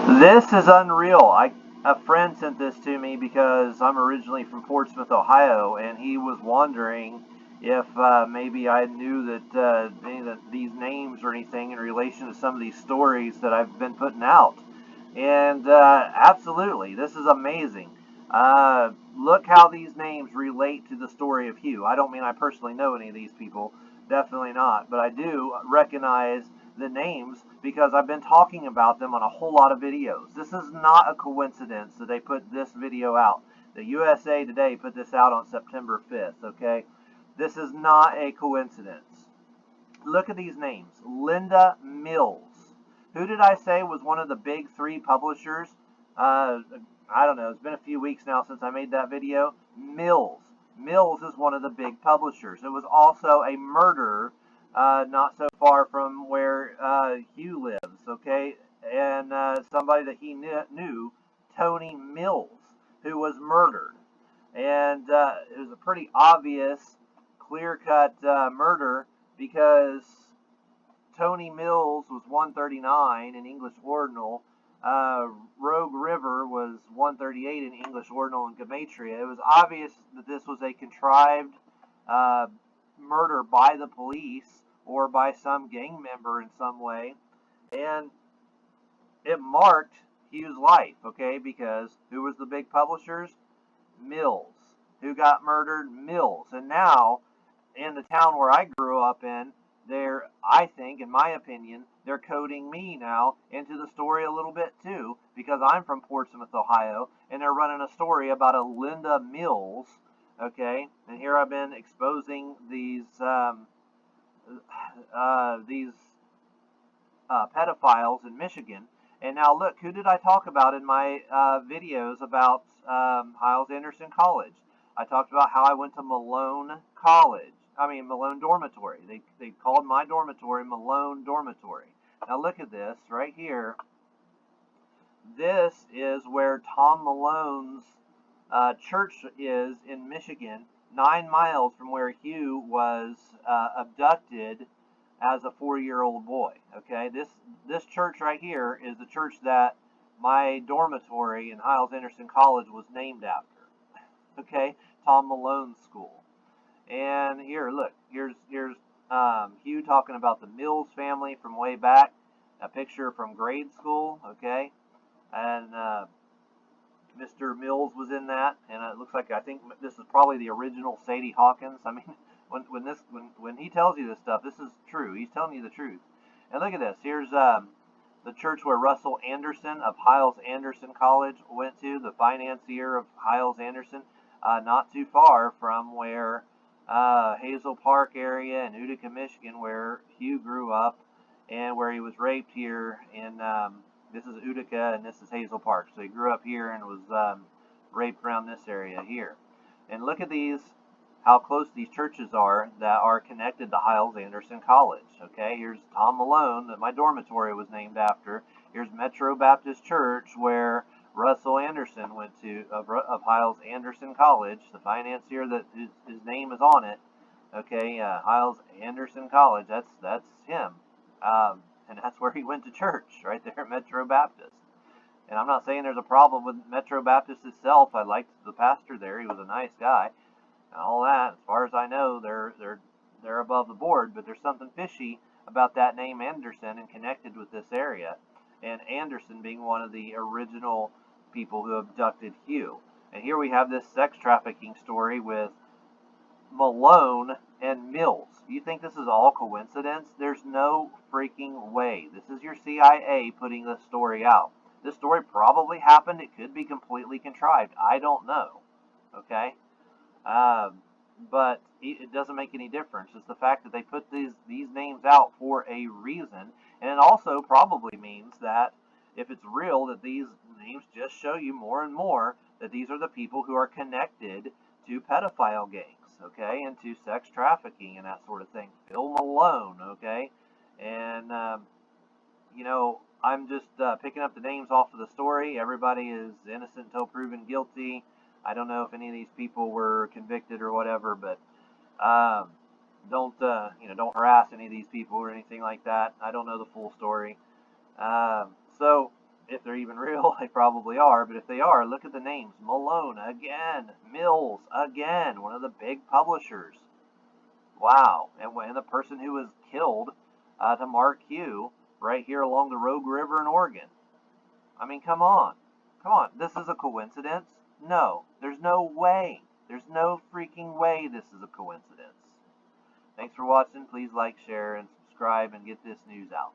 This is unreal. A friend sent this to me because I'm originally from Portsmouth, Ohio, and he was wondering if maybe I knew that any of these names or anything in relation to some of these stories that I've been putting out. And absolutely, this is amazing. Look how these names relate to the story of Hugh. I don't mean I personally know any of these people, definitely not, but I do recognize the names because I've been talking about them on a whole lot of videos. This is not a coincidence that they put this video out. The USA Today put this out on September 5th, okay? This is not a coincidence. Look at these names. Linda Mills. Who did I say was one of the big three publishers? I don't know. It's been a few weeks now since I made that video. Mills. Mills is one of the big publishers. It was also a murderer not so far from where Hugh lives, okay? And somebody that he knew, Tony Mills, who was murdered. And it was a pretty obvious, clear-cut murder because Tony Mills was 139 in English Ordinal. Rogue River was 138 in English Ordinal and Gematria. It was obvious that this was a contrived murder by the police or by some gang member in some way. And it marked Hugh's life, okay, because who was the big publishers? Mills. Who got murdered? Mills. And now, in the town where I grew up in, I think, in my opinion, they're coding me now into the story a little bit too, because I'm from Portsmouth, Ohio, and they're running a story about a Linda Mills, okay? And here I've been exposing these pedophiles in Michigan. And now look, who did I talk about in my videos about Hyles Anderson College? I talked about how I went to Malone Dormitory. They called my dormitory Malone Dormitory. Now look at this right here. This is where Tom Malone's church is in Michigan, 9 miles from where Hugh was abducted as a 4-year-old boy. Okay, this church right here is the church that my dormitory in Hyles Anderson College was named after. Okay, Tom Malone's school. And here, look, here's Hugh talking about the Mills family from way back. A picture from grade school, okay, and Mr. Mills was in that, and it looks like I think this is probably the original Sadie Hawkins. I mean, when he tells you this stuff, this is true. He's telling you the truth. And look at this. Here's the church where Russell Anderson of Hyles Anderson College went to, the financier of Hyles Anderson, not too far from where Hazel Park area in Utica, Michigan, where Hugh grew up and where he was raped here in this is Utica and this is Hazel Park. So he grew up here and was raped around this area here. And look at these, how close these churches are that are connected to Hyles Anderson College. Okay, here's Tom Malone that my dormitory was named after. Here's Metro Baptist Church where Russell Anderson went to, of Hyles Anderson College, the financier that his name is on it. Okay, Hyles Anderson College, that's him. And that's where he went to church, right there at Metro Baptist. And I'm not saying there's a problem with Metro Baptist itself. I liked the pastor there. He was a nice guy. And all that, as far as I know, they're above the board, but there's something fishy about that name Anderson and connected with this area. And Anderson being one of the original people who abducted Hugh. And here we have this sex trafficking story with Malone and Mills. You think this is all coincidence? There's no freaking way. This is your CIA putting this story out. This story probably happened. It could be completely contrived. I don't know. Okay? But it doesn't make any difference. It's the fact that they put these names out for a reason. And it also probably means that if it's real, that these names just show you more and more that these are the people who are connected to pedophile gangs, okay, and to sex trafficking and that sort of thing. Phil Malone, okay, and I'm just picking up the names off of the story. Everybody is innocent until proven guilty. I don't know if any of these people were convicted or whatever, but don't harass any of these people or anything like that. I don't know the full story. So if they're even even real. They probably are, but if they are, look at the names. Malone again, Mills again, one of the big publishers. Wow. And the person who was killed to mark Hugh right here along the Rogue River in Oregon. I mean, come on. Come on. This is a coincidence? No. There's no way. There's no freaking way this is a coincidence. Thanks for watching. Please like, share, and subscribe and get this news out.